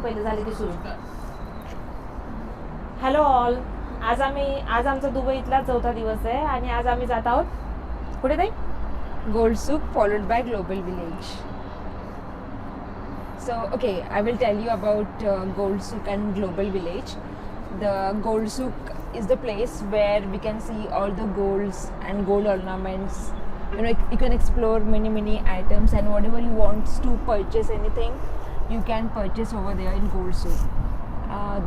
पहिले झाले की सुरू. हॅलो ऑल, आज आमचा दुबईतला चौथा दिवस आहे आणि आज आम्ही जात आहोत कुठे ताई? Gold Souk followed by Global Village. So, okay, I will tell you about Gold Souk and Global Village. The Gold Souk is the place where we can see all the golds and gold ornaments. You know, you can explore many items, and whatever you want to purchase anything, you can purchase over there in Gold Souk.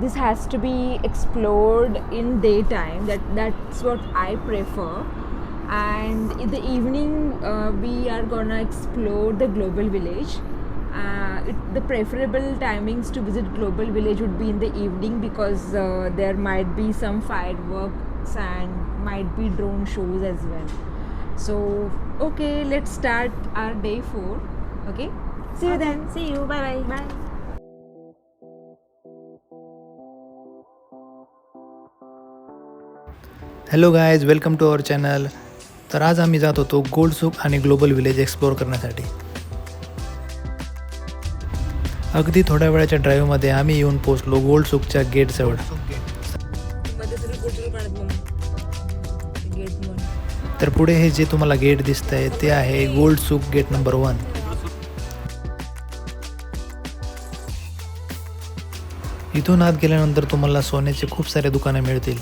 This has to be explored in daytime. That's what I prefer. And in the evening we are gonna explore the Global Village. The preferable timings to visit Global Village would be in the evening because there might be some fireworks and might be drone shows as well. So okay, let's start our day 4. Okay, see you then. See you. Bye bye. Bye. Hello guys, welcome to our channel. तर आज आम्ही जात होतो gold सूक आणि global village explore करण्यासाठी. अगदी थोड्या वेळाच्या ड्राईव्हमध्ये आम्ही येऊन पोहोचलो गोल्ड सूकच्या गेटजवळ. तर पुढे हे जे तुम्हाला गेट दिसत आहे ते आहे गोल्ड सूक गेट नंबर 1. इथून आत गेल्यानंतर तुम्हाला सोन्याचे खूप सारे दुकाने मिळतील.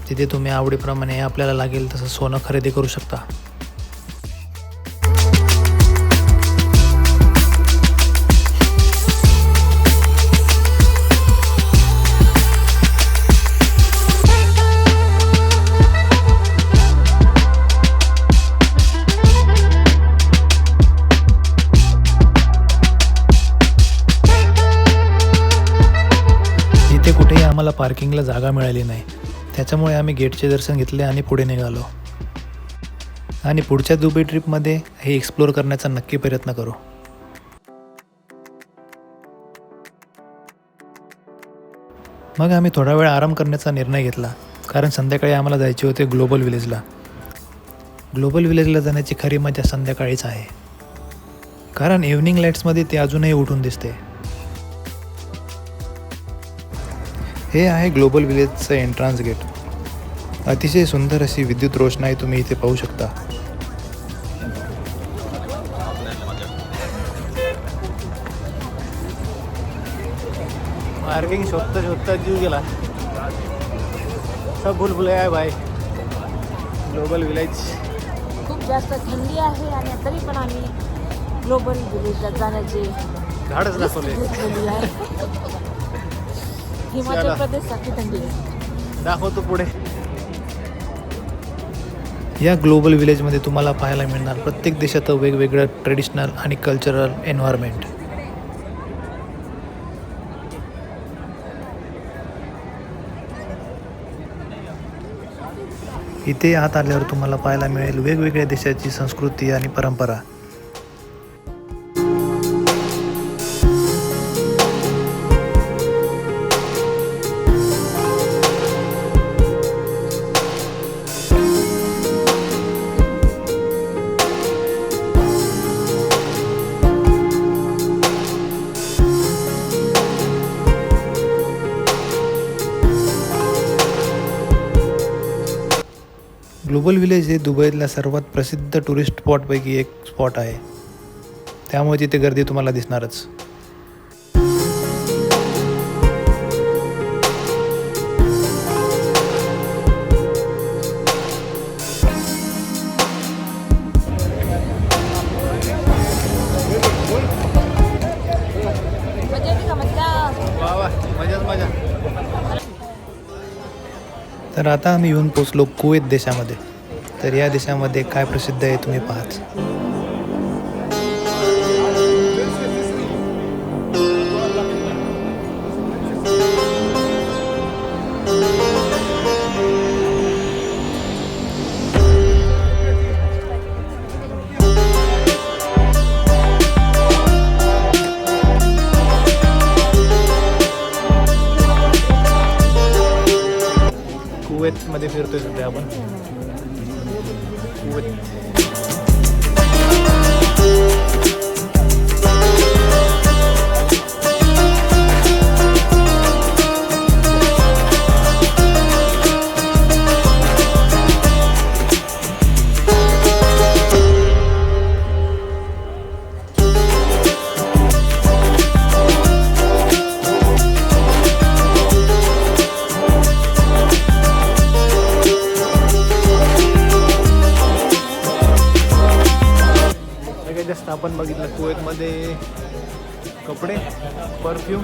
तिथे तुम्ही आवडीप्रमाणे आपल्याला लागेल तसं सोनं खरेदी करू शकता. इथे कुठेही आम्हाला पार्किंगला जागा मिळाली नाही, त्याच्यामुळे आम्ही गेटचे दर्शन घेतले आणि पुढे निघालो. आणि पुढच्या दुबई ट्रिपमध्ये हे एक्सप्लोअर करण्याचा नक्की प्रयत्न करू. मग आम्ही थोडा वेळ आराम करण्याचा निर्णय घेतला, कारण संध्याकाळी आम्हाला जायचे होते ग्लोबल विलेजला. ग्लोबल विलेजला जाण्याची खरी मजा संध्याकाळीच आहे, कारण इव्हनिंग लाईट्समध्ये ते अजूनही उठून दिसते. हे आहे ग्लोबल विलेजचं एंट्रान्स गेट. अतिशय सुंदर अशी विद्युत रोषणाई तुम्ही इथे पाहू शकता. पार्किंग शोधता जीव गेला. सब बुलबुले आहे भाई. ग्लोबल विलेज खूप जास्त थंडी आहे आणि तरी पण आम्ही ग्लोबल विलेजला जाण्याची झाडच दाखवले. घेतलेली आहे. हिमाचल प्रदेशसाठी थंडी आहे. दाखवतो पुढे. या ग्लोबल विलेजमध्ये तुम्हाला पाहायला मिळणार प्रत्येक देशाचं वेगवेगळं ट्रेडिशनल आणि कल्चरल एन्व्हायरमेंट. इथे आत आल्यावर तुम्हाला पाहायला मिळेल वेगवेगळ्या देशाची संस्कृती आणि परंपरा. ग्लोबल विलेज हे दुबईतल्या सर्वात प्रसिद्ध टुरिस्ट स्पॉटपैकी एक स्पॉट आहे, त्यामुळे तिथे गर्दी तुम्हाला दिसणारच. वा वा, मजाच मजा. तर आता आम्ही येऊन पोचलो कुवेत देशामध्ये. तर या देशामध्ये काय प्रसिद्ध आहे तुम्ही पाहाच. कुवेतमध्ये फिरतोय सध्या आपण. Kuwait perfume.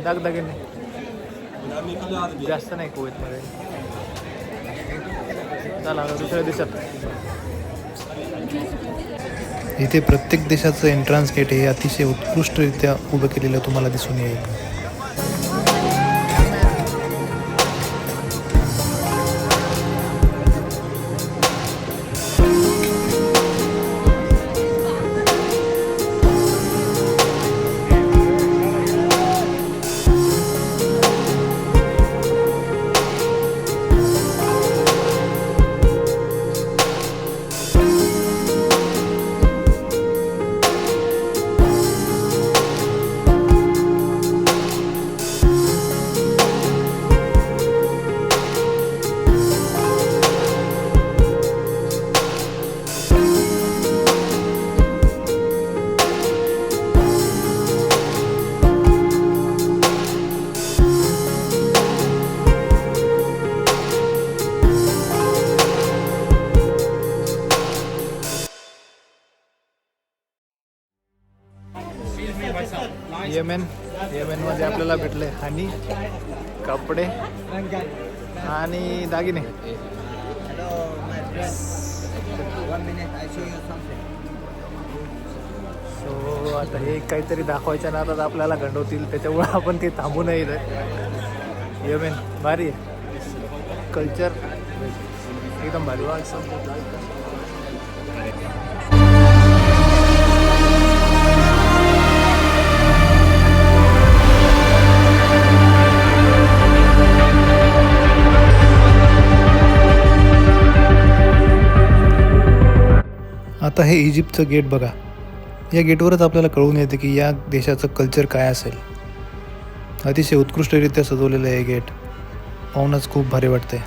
दागदागिने जास्त नाही कुवेतमध्ये. चला आता दुसऱ्या देशात. इथे प्रत्येक देशाचं एंट्रन्स गेट हे अतिशय उत्कृष्टरित्या उभं केलेलं तुम्हाला दिसून येईल. येमेनमध्ये आपल्याला भेटले हनी, कपडे आणि दागिने. सो आता हे काहीतरी दाखवायच्या नादात आपल्याला गंडवतील, त्याच्यामुळे आपण ते थांबू नये. येमेन भारी आहे, कल्चर एकदम भारी. आता हे इजिप्तचं गेट बघा. या गेटवरच आपल्याला कळून येते की या देशाचं कल्चर काय असेल. अतिशय उत्कृष्टरित्या सजवलेलं आहे हे गेट. पाहूनच खूप भारी वाटते.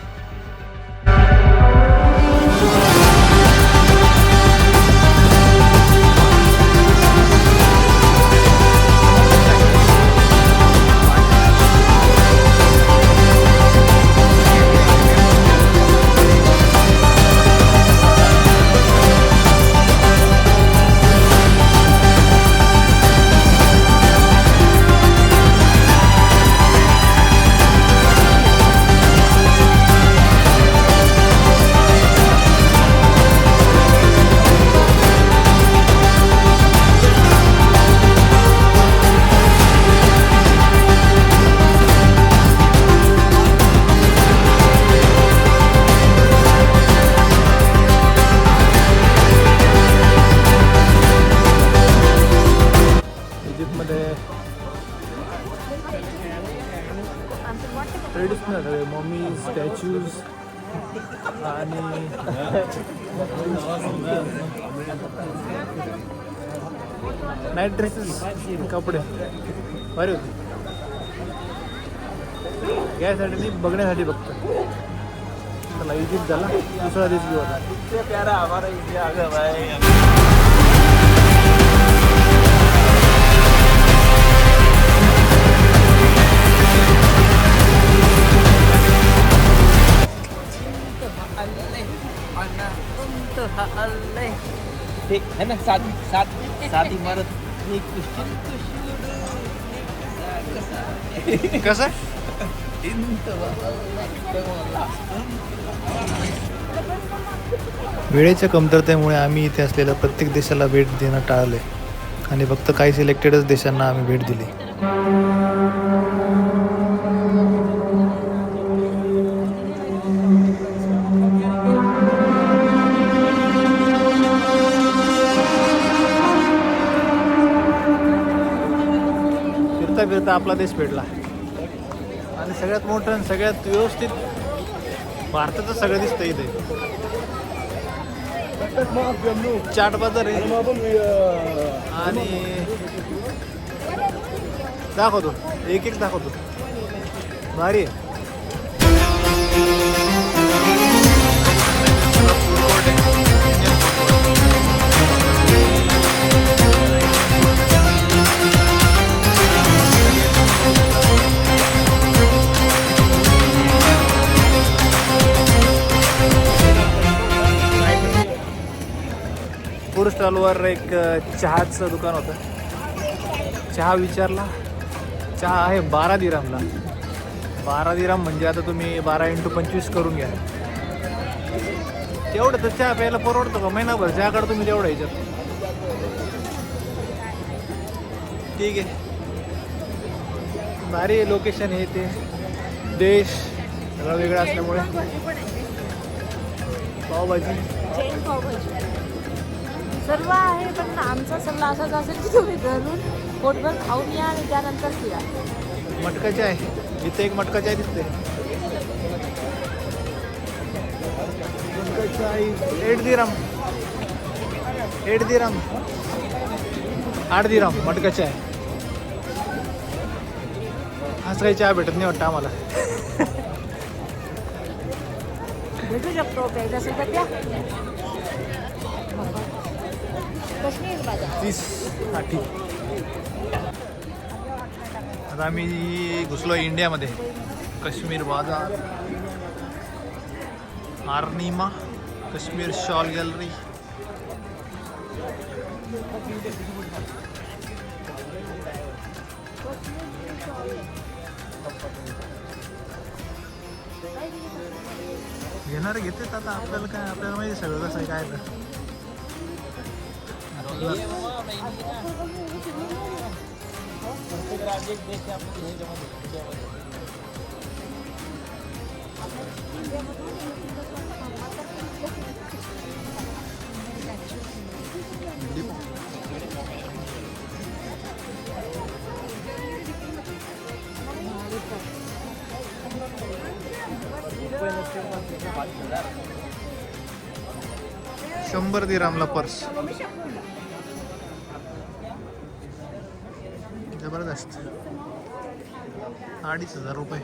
ट्रेडिशनल मम्मी स्टॅच्यूज आणि नाईट ड्रेसेस, कपडे भारी होते. यासाठी मी बघण्यासाठी बघतो. चला इजिप्त झाला, दुसरा देश घेऊ आता. इतके प्यारा हमारा इंडिया आ भाई. है ना, साथ इमारत कसं वेळेच्या कमतरतेमुळे आम्ही इथे असलेल्या प्रत्येक देशाला भेट देणं टाळले आणि फक्त काही सिलेक्टेडच देशांना आम्ही भेट दिली. फिरता फिरता आपला देश भेटला आणि सगळ्यात मोठं आणि सगळ्यात व्यवस्थित भारताचं सगळं दिसतं इथे. चाट बाजार आहे आणि दाखवतो, एक एक दाखवतो. भारी आहे. टुरिस्ट स्टॉलवर एक चहाचं दुकान होतं. चहा विचारला. चहा आहे 12 दिरामला. 12 दिराम म्हणजे आता तुम्ही 12x25 करून घ्या. तेवढं तर चहा प्यायला परवडतो का? महिनाभर चहाकडे तुम्ही तेवढं ह्याच्यात. ठीक आहे. भारी लोकेशन हे ते. देश सगळं वेगळं असल्यामुळे. पावभाजी सर्व आहे, पण आमचा सल्ला असाच असेल की तुम्ही घरून पोटभर खाऊन या आणि त्यानंतर फिरा. मटकाचे आहे. इथे एक मटकाचे आहे दिसते. मटकाचे आहे 8 दिराम. 8 दिराम 8 दिराम मटकाचे आहे. आज काही चहा भेटत नाही वाटतं आम्हाला. भेटू शकतो प्यायचं असेल तर प्या. कश्मीर बाजार 30 60. आता आम्ही घुसलो इंडियामध्ये. काश्मीर बाजार, आर्निमा, काश्मीर शॉल गॅलरी. घेणारे घेतात. आता आपल्याला काय, आपल्याला माहिती सगळं कसं आहे काय तर. $100 दिरामला पर्स. जबरदस्त. 2,500 रुपये.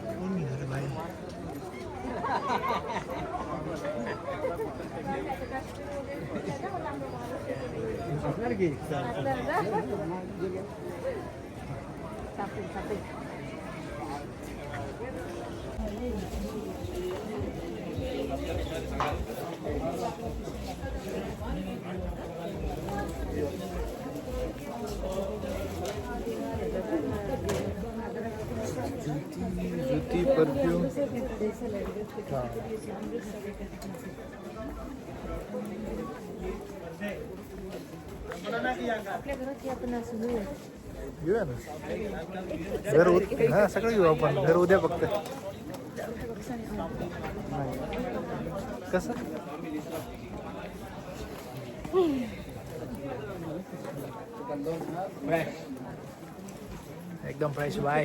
कोण निघाले भाई? जुती, परफ्यूम. आपल्या घरात हे आपण असं घेऊया. घेऊया ना घर. हा सगळं घेऊ आपण. घर उद्या फक्त. कसं एकदम फ्रेश. बाय.